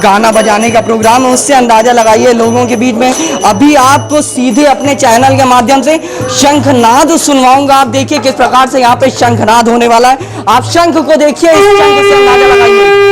गाना बजाने का प्रोग्राम है, उससे अंदाजा लगाइए लोगों के बीच में। अभी आपको सीधे अपने चैनल के माध्यम से शंखनाद सुनवाऊंगा। आप देखिए किस प्रकार से यहाँ पे शंखनाद होने वाला है। आप शंख को देखिए, इस शंख से अंदाजा लगाइए।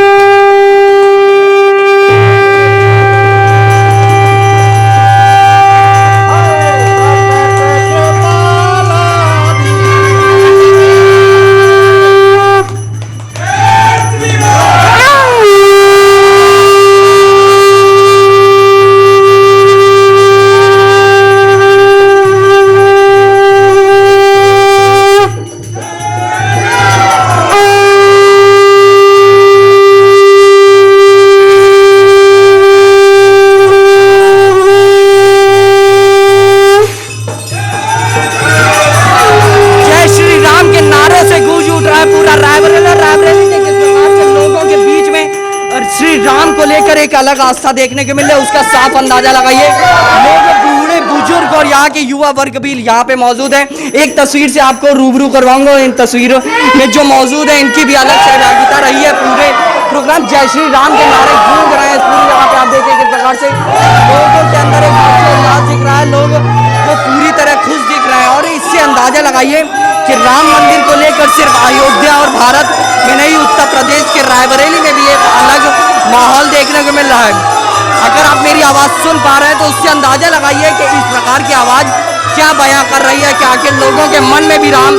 एक अलग आस्था देखने को मिल रहा है, उसका साफ अंदाजा लगाइए। लोग, बूढ़े बुजुर्ग और यहाँ के युवा वर्ग भी यहाँ पे मौजूद है। एक तस्वीर से आपको रूबरू करवाऊंगा। इन तस्वीरों में जो मौजूद है, इनकी भी अलग सहभागिता रही है पूरे प्रोग्राम। जय श्री राम के नारे गूंज रहे हैं पूरी जगह पे। आप देखिए किस प्रकार से लोगों के अंदर एक हर्षोल्लास दिख रहा है, लोग वो पूरी तरह खुश दिख रहे हैं। और इससे अंदाजा लगाइए कि राम मंदिर को लेकर सिर्फ अयोध्या और भारत में नहीं, उत्तर प्रदेश के रायबरेली में भी एक अलग माहौल देखने को मिल रहा है। अगर आप मेरी आवाज़ सुन पा रहे हैं तो उससे अंदाजा लगाइए कि इस प्रकार की आवाज़ क्या बयां कर रही है, कि आखिर लोगों के मन में भी राम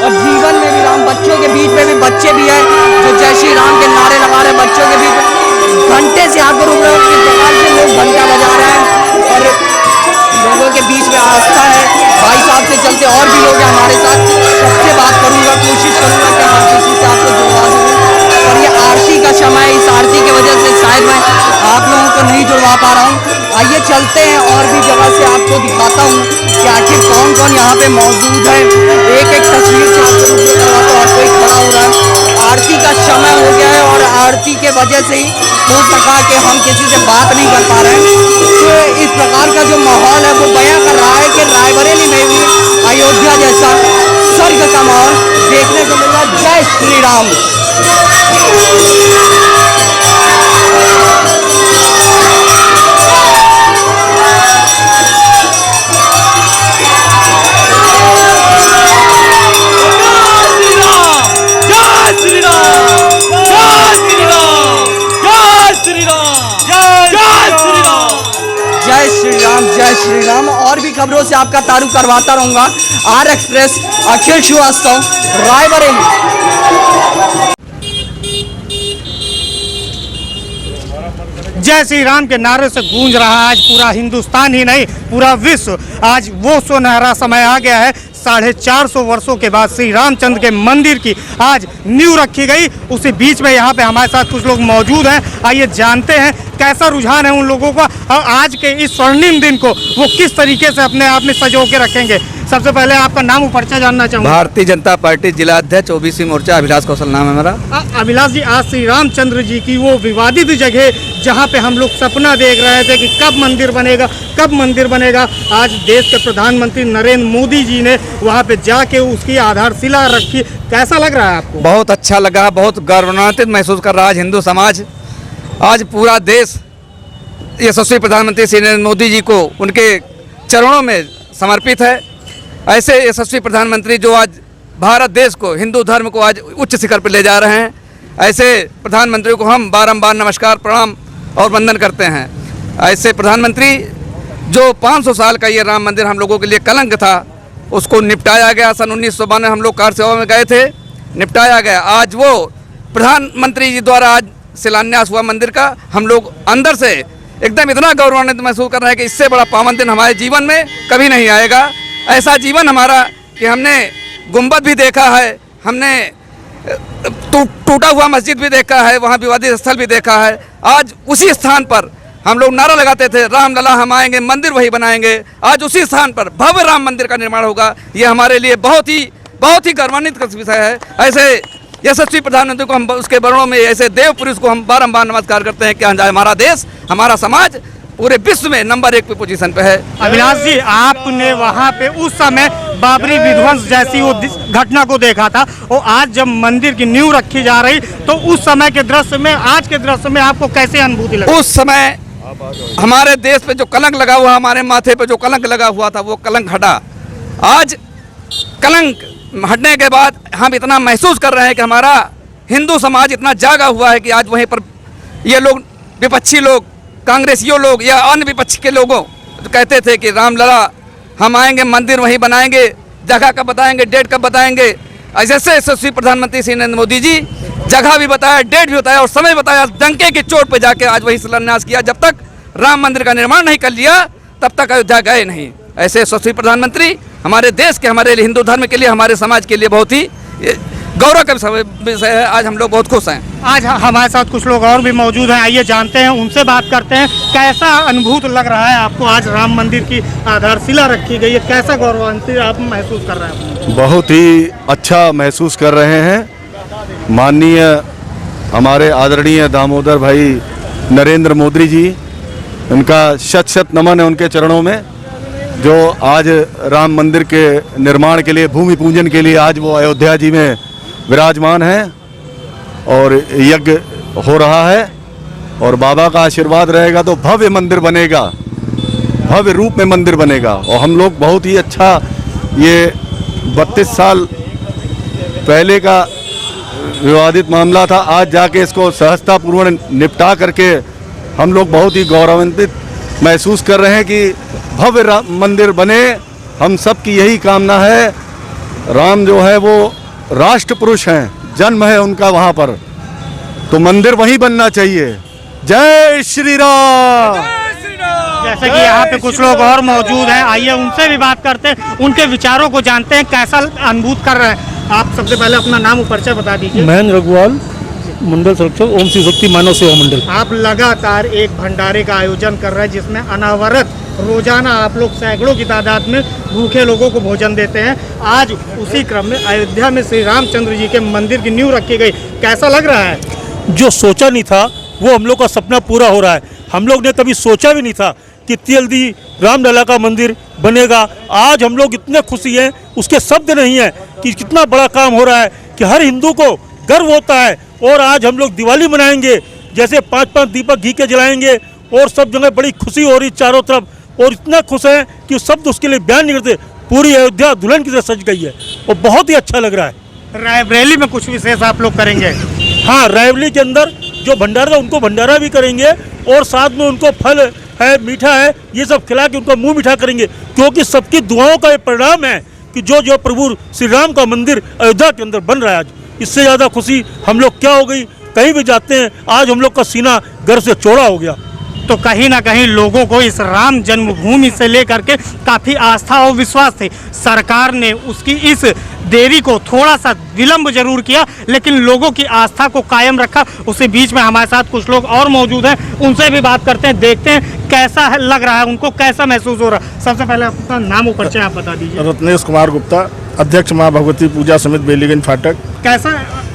और जीवन में भी राम, बच्चों के बीच में भी बच्चे भी हैं जो जय श्री राम के नारे लगा रहे हैं। बच्चों के बीच घंटे से आप रूप रहे किस प्रकार से लोग घंटा बजा रहे हैं और लोगों के बीच में आस्था है। भाई साहब से चलते और भी लोग हैं हमारे साथ, सबसे बात करूँगा, कोशिश करूँगा कि हर किसी से आपको जुड़वा सकूँ। और ये आरती का समय, इस आरती की वजह से शायद मैं आप लोगों को नहीं जुड़वा पा रहा हूँ। आइए चलते हैं और भी जगह से आपको दिखाता हूँ कि आखिर कौन कौन यहाँ पे मौजूद है। एक एक तस्वीर से आपको रूबरू करवाता हूँ। और कोई खड़ा हो रहा है, आरती का समय हो गया है और आरती के वजह से ही हो सका कि हम किसी से बात नहीं कर पा रहे हैं। तो इस प्रकार का जो माहौल है वो बयां कर रहा है कि रायबरेली में भी अयोध्या जैसा स्वर्ग का माहौल देखने को मिल रहा है। जय श्री राम। जय श्री राम, जय श्री राम, जय श्री राम, जय श्री खबरों से आपका तारुफ करवाता रहूँगा। आर एक्सप्रेस, अखिल श्रीवास्तव, रायबरेली। जय श्री राम के नारे से गूंज रहा है आज पूरा हिंदुस्तान ही नहीं पूरा विश्व। आज वो सुनहरा समय आ गया है, 450 वर्षों के बाद श्री रामचंद्र के मंदिर की आज नींव रखी गई। उसी बीच में यहाँ पे हमारे साथ कुछ लोग मौजूद हैं। आइए जानते हैं कैसा रुझान है उन लोगों का और आज के इस स्वर्णिम दिन को वो किस तरीके से अपने आप में सजो के रखेंगे। सबसे पहले आपका नाम और परिचय जानना चाहूँगा। भारतीय जनता पार्टी जिला अध्यक्ष ओबीसी मोर्चा अभिलाष कौशल नाम है मेरा। अभिलाष जी, आज श्री रामचंद्र जी की वो विवादित जगह जहाँ पे हम लोग सपना देख रहे थे कि कब मंदिर बनेगा, कब मंदिर बनेगा, आज देश के प्रधानमंत्री नरेंद्र मोदी जी ने वहाँ पे जाके उसकी आधारशिला रखी। कैसा लग रहा है आपको? बहुत अच्छा लगा, बहुत गौरवान्वित महसूस कर रहा है हिंदू समाज। आज पूरा देश यशस्वी प्रधानमंत्री श्री नरेंद्र मोदी जी को उनके चरणों में समर्पित है। ऐसे यशस्वी प्रधानमंत्री जो आज भारत देश को, हिंदू धर्म को आज उच्च शिखर पर ले जा रहे हैं, ऐसे प्रधानमंत्री को हम बारंबार नमस्कार, प्रणाम और वंदन करते हैं। ऐसे प्रधानमंत्री जो 500 साल का ये राम मंदिर हम लोगों के लिए कलंक था, उसको निपटाया गया। सन 1992 हम लोग कार सेवा में गए थे, निपटाया गया। आज वो प्रधानमंत्री जी द्वारा आज शिलान्यास हुआ मंदिर का। हम लोग अंदर से एकदम इतना गौरवान्वित महसूस कर रहे हैं कि इससे बड़ा पावन दिन हमारे जीवन में कभी नहीं आएगा। ऐसा जीवन हमारा कि हमने गुंबद भी देखा है, हमने टूटा हुआ मस्जिद भी देखा है, वहाँ विवादित स्थल भी देखा है। आज उसी स्थान पर हम लोग नारा लगाते थे, राम लला हम आएंगे, मंदिर वही बनाएंगे। आज उसी स्थान पर भव्य राम मंदिर का निर्माण होगा। ये हमारे लिए बहुत ही गौरवान्वित का विषय है। ऐसे यशस्वी प्रधानमंत्री को हम उसके वर्णों में, ऐसे देव पुरुष को हम बारंबार नमस्कार करते हैं कि हमारा देश, हमारा समाज पूरे विश्व में नंबर 1 पे पोजीशन पे है। अविनाश जी, आपने वहाँ पे उस समय बाबरी विध्वंस जैसी वो घटना को देखा था और आज जब मंदिर की नींव रखी जा रही तो उस समय के दृश्य में, आज के दृश्य में आपको कैसे अनुभूति लगी? उस समय हमारे देश पे जो कलंक लगा हुआ, हमारे माथे पे जो कलंक लगा हुआ था, वो कलंक हटा। आज कलंक हटने के बाद हम इतना महसूस कर रहे हैं कि हमारा हिंदू समाज इतना जागा हुआ है कि आज वहीं पर ये लोग, विपक्षी लोग, कांग्रेसियों लोग या अन्य विपक्ष के लोगों जो कहते थे कि रामलला हम आएंगे, मंदिर वहीं बनाएंगे, जगह कब बताएंगे, डेट कब बताएंगे। ऐसे यशस्वी प्रधानमंत्री श्री नरेंद्र मोदी जी जगह भी बताया, डेट भी बताया और समय बताया। डंके की चोट पे जाके आज वही शिलान्यास किया। जब तक राम मंदिर का निर्माण नहीं कर लिया तब तक अयोध्या गए नहीं। ऐसे यशस्वी प्रधानमंत्री हमारे देश के, हमारे हिंदू धर्म के लिए, हमारे समाज के लिए बहुत ही गौरव का विषय है। आज हम लोग बहुत खुश हैं। आज हमारे साथ कुछ लोग और भी मौजूद हैं, आइए जानते हैं, उनसे बात करते हैं। कैसा अनुभूत लग रहा है आपको? आज राम मंदिर की आधारशिला रखी गई है, कैसा गौरवान्वित आप महसूस कर रहे हैं? बहुत ही अच्छा महसूस कर रहे हैं। माननीय हमारे आदरणीय दामोदर भाई नरेंद्र मोदी जी, उनका शत शत नमन है उनके चरणों में, जो आज राम मंदिर के निर्माण के लिए, भूमि पूजन के लिए आज वो अयोध्या जी में विराजमान हैं और यज्ञ हो रहा है। और बाबा का आशीर्वाद रहेगा तो भव्य मंदिर बनेगा, भव्य रूप में मंदिर बनेगा। और हम लोग बहुत ही अच्छा, ये 32 साल पहले का विवादित मामला था, आज जाके इसको सहजतापूर्वक निपटा करके हम लोग बहुत ही गौरवान्वित महसूस कर रहे हैं कि भव्य मंदिर बने। हम सब की यही कामना है। राम जो है वो राष्ट्र पुरुष हैं, जन्म है उनका वहाँ पर, तो मंदिर वहीं बनना चाहिए। जय श्री राम। जैसे कि यहाँ पे कुछ लोग और मौजूद हैं, आइए उनसे भी बात करते हैं, उनके विचारों को जानते हैं, कैसा अनुभूत कर रहे हैं। आप सबसे पहले अपना नाम और परिचय बता दीजिए। महेंद्र रघुवाल, मंडल संरक्षक, ओम श्री शक्ति मानव सेवा मंडल। आप लगातार एक भंडारे का आयोजन कर रहे हैं जिसमें अनावरत रोजाना आप लोग सैकड़ों की तादाद में भूखे लोगों को भोजन देते हैं। आज उसी क्रम में अयोध्या में श्री रामचंद्र जी के मंदिर की नींव रखी गई, कैसा लग रहा है? जो सोचा नहीं था वो हम लोग का सपना पूरा हो रहा है। हम लोग ने कभी सोचा भी नहीं था कि इतनी जल्दी रामलला का मंदिर बनेगा। आज हम लोग इतने खुशी हैं, उसके शब्द नहीं है कि कितना बड़ा काम हो रहा है, कि हर हिंदू को गर्व होता है। और आज हम लोग दिवाली मनाएंगे, जैसे 5-5 दीपक घी के जलाएंगे और सब जगह बड़ी खुशी हो रही चारों तरफ, और इतना खुश हैं कि शब्द उसके लिए बयान नहीं करते। पूरी अयोध्या दुल्हन की तरह सज गई है और बहुत ही अच्छा लग रहा है। रायबरेली में कुछ विशेष आप लोग करेंगे? हाँ, रायबरेली के अंदर जो भंडारा था उनको भंडारा भी करेंगे और साथ में उनको फल है, मीठा है, ये सब खिला के उनका मुंह मीठा करेंगे, क्योंकि सबकी दुआओं का ये परिणाम है कि जो प्रभु श्री राम का मंदिर अयोध्या के अंदर बन रहा है। आज इससे ज़्यादा खुशी हम लोग क्या हो गई, कहीं भी जाते हैं आज हम लोग का सीना गर्व से चौड़ा हो गया। तो कहीं ना कहीं लोगों को इस राम जन्मभूमि से लेकर के काफ़ी आस्था और विश्वास थे। सरकार ने उसकी इस देरी को थोड़ा सा विलंब जरूर किया, लेकिन लोगों की आस्था को कायम रखा। उसी बीच में हमारे साथ कुछ लोग और मौजूद हैं, उनसे भी बात करते हैं, देखते हैं कैसा लग रहा है, उनको कैसा महसूस हो रहा है। सबसे पहले अपना नाम और परिचय आप बता दीजिए। रत्नेश कुमार गुप्ता, अध्यक्ष माँ भगवती पूजा समिति बेलीगंज फाटक।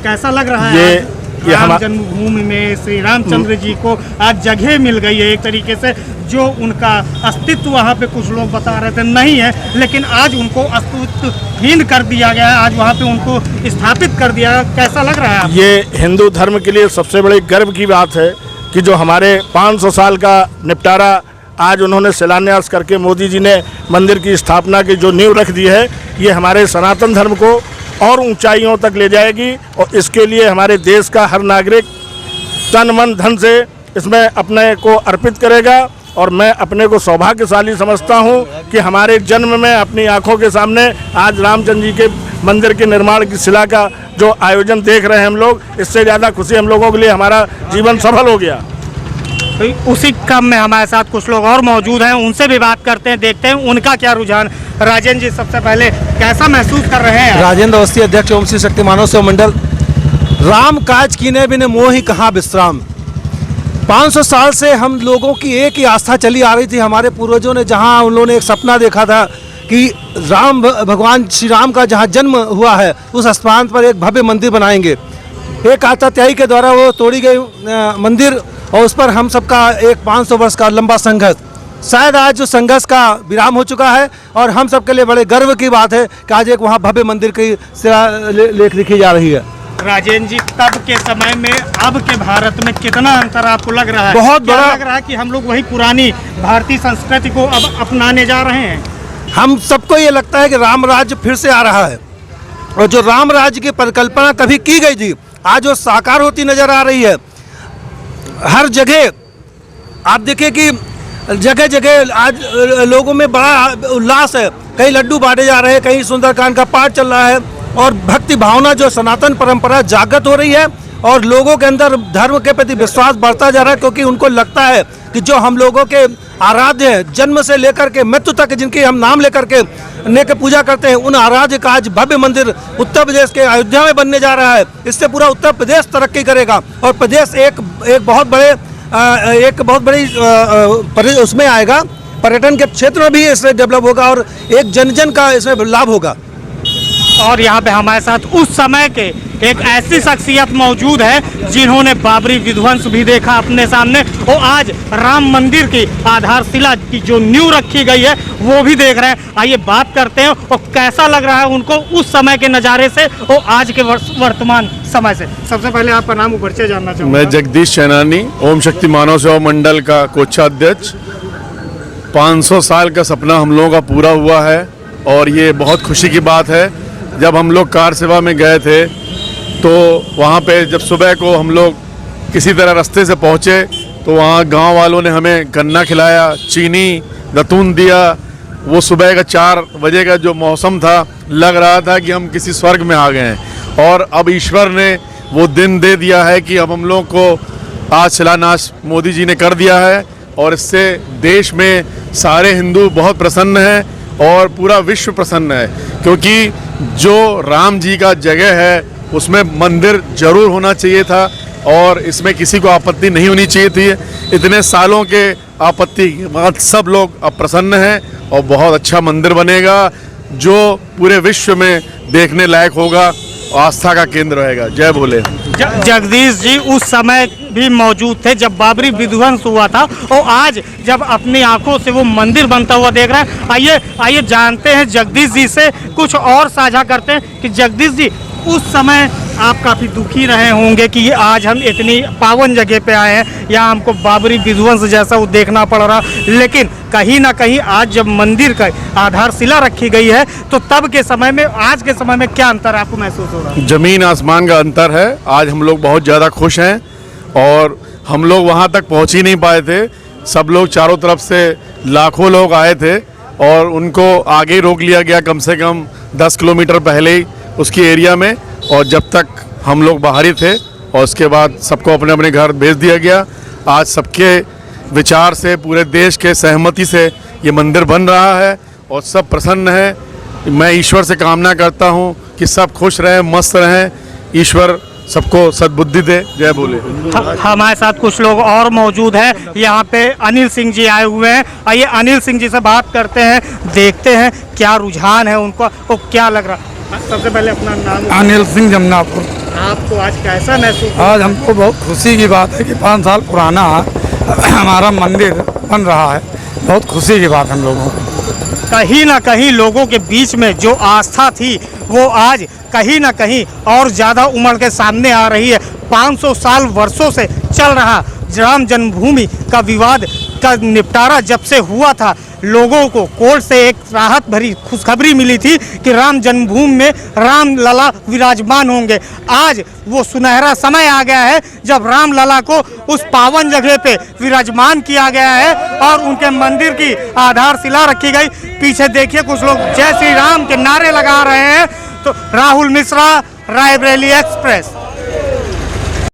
कैसा लग रहा है ये राम जन्मभूमि में श्री रामचंद्र जी को आज जगह मिल गई है एक तरीके से, जो उनका अस्तित्व वहाँ पे कुछ लोग बता रहे थे नहीं है, लेकिन आज उनको अस्तित्वहीन कर दिया गया है, आज वहाँ पे उनको स्थापित कर दिया है। कैसा लग रहा है? ये हिंदू धर्म के लिए सबसे बड़ी गर्व की बात है कि जो हमारे 500 साल का निपटारा आज उन्होंने शिलान्यास करके मोदी जी ने मंदिर की स्थापना की जो नींव रख दी है, ये हमारे सनातन धर्म को और ऊंचाइयों तक ले जाएगी। और इसके लिए हमारे देश का हर नागरिक तन मन धन से इसमें अपने को अर्पित करेगा। और मैं अपने को सौभाग्यशाली समझता हूं कि हमारे जन्म में अपनी आंखों के सामने आज रामचंद्र जी के मंदिर के निर्माण की शिला का जो आयोजन देख रहे हैं हम लोग, इससे ज़्यादा खुशी हम लोगों के लिए हमारा जीवन सफल हो गया। तो उसी क्रम में हमारे साथ कुछ लोग और मौजूद हैं, उनसे भी बात करते हैं, देखते हैं उनका क्या रुझान। राजेंद्र जी, सबसे पहले कैसा महसूस कर रहे हैं? राजेंद्र अवस्थी, अध्यक्ष ओम श्री शक्ति मानव सेवा मंडल। राम काज कीने बिन मोहि कहाँ विश्राम। 500 साल से हम लोगों की एक ही आस्था चली आ रही थी। हमारे पूर्वजों ने जहाँ उन लोगों ने एक सपना देखा था कि राम भगवान श्री राम का जहाँ जन्म हुआ है उस स्थान पर एक भव्य मंदिर बनाएंगे। एक आतात्यायी के द्वारा वो तोड़ी गई मंदिर, और उस पर हम सबका एक 500 वर्ष का लंबा संघर्ष, शायद आज जो संघर्ष का विराम हो चुका है। और हम सबके लिए बड़े गर्व की बात है कि आज एक वहाँ भव्य मंदिर की लेख लिखी जा रही है। राजेंद्र जी, तब के समय में अब के भारत में कितना अंतर आपको लग रहा है? बहुत बड़ा लग रहा है कि हम लोग वही पुरानी भारतीय संस्कृति को अब अपनाने जा रहे हैं। हम सबको ये लगता है कि राम राज्य फिर से आ रहा है, और जो राम राज्य की परिकल्पना कभी की गई थी आज वो साकार होती नजर आ रही है। हर जगह आप देखिए कि जगह जगह आज लोगों में बड़ा उल्लास है, कहीं लड्डू बांटे जा रहे हैं, कहीं सुंदरकांड का पाठ चल रहा है, और भक्ति भावना जो सनातन परंपरा जागृत हो रही है, और लोगों के अंदर धर्म के प्रति विश्वास बढ़ता जा रहा है, क्योंकि उनको लगता है कि जो हम लोगों के आराध्य हैं, जन्म से लेकर के मृत्यु तक जिनकी हम नाम लेकर के पूजा करते हैं, उन आराध्य का आज भव्य मंदिर उत्तर प्रदेश के अयोध्या में बनने जा रहा है। इससे पूरा उत्तर प्रदेश तरक्की करेगा, और प्रदेश एक बहुत बड़ी उसमें आएगा, पर्यटन के क्षेत्र में भी इससे डेवलप होगा, और एक जन जन का इसमें लाभ होगा। और यहाँ पे हमारे साथ उस समय के एक ऐसी शख्सियत मौजूद है जिन्होंने बाबरी विध्वंस भी देखा अपने सामने, और आज राम मंदिर की आधारशिला की जो नींव रखी गई है वो भी देख रहे हैं। आइए बात करते हैं और कैसा लग रहा है उनको उस समय के नज़ारे से और आज के वर्तमान समय से। सबसे पहले आपका नाम और परिचय जानना चाहूँगा। मैं जगदीश चैनानी, ओम शक्ति मानव सेवा मंडल का कोषाध्यक्ष। 500 साल का सपना हम लोगों का पूरा हुआ है, और ये बहुत खुशी की बात है। जब हम लोग कार सेवा में गए थे तो वहाँ पे जब सुबह को हम लोग किसी तरह रास्ते से पहुँचे तो वहाँ गांव वालों ने हमें गन्ना खिलाया, चीनी, दतून दिया। वो सुबह का 4 बजे का जो मौसम था, लग रहा था कि हम किसी स्वर्ग में आ गए हैं। और अब ईश्वर ने वो दिन दे दिया है कि अब हम लोग को आज शिलान्यास मोदी जी ने कर दिया है, और इससे देश में सारे हिंदू बहुत प्रसन्न हैं और पूरा विश्व प्रसन्न है, क्योंकि जो राम जी का जगह है उसमें मंदिर जरूर होना चाहिए था, और इसमें किसी को आपत्ति नहीं होनी चाहिए थी। इतने सालों के आपत्ति के बाद सब लोग अब प्रसन्न हैं, और बहुत अच्छा मंदिर बनेगा जो पूरे विश्व में देखने लायक होगा, आस्था का केंद्र रहेगा। जय भोले। जगदीश जी उस समय भी मौजूद थे जब बाबरी विध्वंस हुआ था, और आज जब अपनी आंखों से वो मंदिर बनता हुआ देख रहे हैं। आइए जानते हैं जगदीश जी से, कुछ और साझा करते हैं कि जगदीश जी उस समय आप काफ़ी दुखी रहे होंगे कि ये आज हम इतनी पावन जगह पे आए हैं, यहाँ हमको बाबरी विध्वंस जैसा वो देखना पड़ रहा, लेकिन कहीं ना कहीं आज जब मंदिर का आधारशिला रखी गई है तो तब के समय में आज के समय में क्या अंतर आपको महसूस हो रहा है? जमीन आसमान का अंतर है। आज हम लोग बहुत ज़्यादा खुश हैं, और हम लोग वहाँ तक पहुँच ही नहीं पाए थे। सब लोग चारों तरफ से लाखों लोग आए थे और उनको आगे ही रोक लिया गया, कम से कम 10 किलोमीटर पहले ही उसकी एरिया में, और जब तक हम लोग बाहर ही थे और उसके बाद सबको अपने अपने घर भेज दिया गया। आज सबके विचार से, पूरे देश के सहमति से ये मंदिर बन रहा है और सब प्रसन्न हैं। मैं ईश्वर से कामना करता हूँ कि सब खुश रहें, मस्त रहें, ईश्वर सबको सद्बुद्धि दे। जय बोले। हमारे साथ कुछ लोग और मौजूद हैं। यहाँ पे अनिल सिंह जी आए हुए हैं। आइए अनिल सिंह जी से बात करते हैं, देखते हैं क्या रुझान है उनको और क्या लग रहा है। सबसे पहले अपना नाम। अनिल सिंह जमनापुर। आपको आज कैसा महसूस? आज हमको बहुत खुशी की बात है कि 5 साल पुराना हमारा मंदिर बन रहा है। बहुत खुशी की बात हम लोगों को। कहीं ना कहीं लोगों के बीच में जो आस्था थी वो आज कहीं ना कहीं और ज़्यादा उमड़ के सामने आ रही है। 500 साल वर्षों से चल रहा राम जन्मभूमि का विवाद का निपटारा जब से हुआ था, लोगों को कोर्ट से एक राहत भरी खुशखबरी मिली थी कि राम जन्मभूमि में राम लला विराजमान होंगे। आज वो सुनहरा समय आ गया है जब राम लला को उस पावन जगह पे विराजमान किया गया है और उनके मंदिर की आधारशिला रखी गई। पीछे देखिए कुछ लोग जय श्री राम के नारे लगा रहे हैं। तो राहुल मिश्रा, रायबरेली एक्सप्रेस।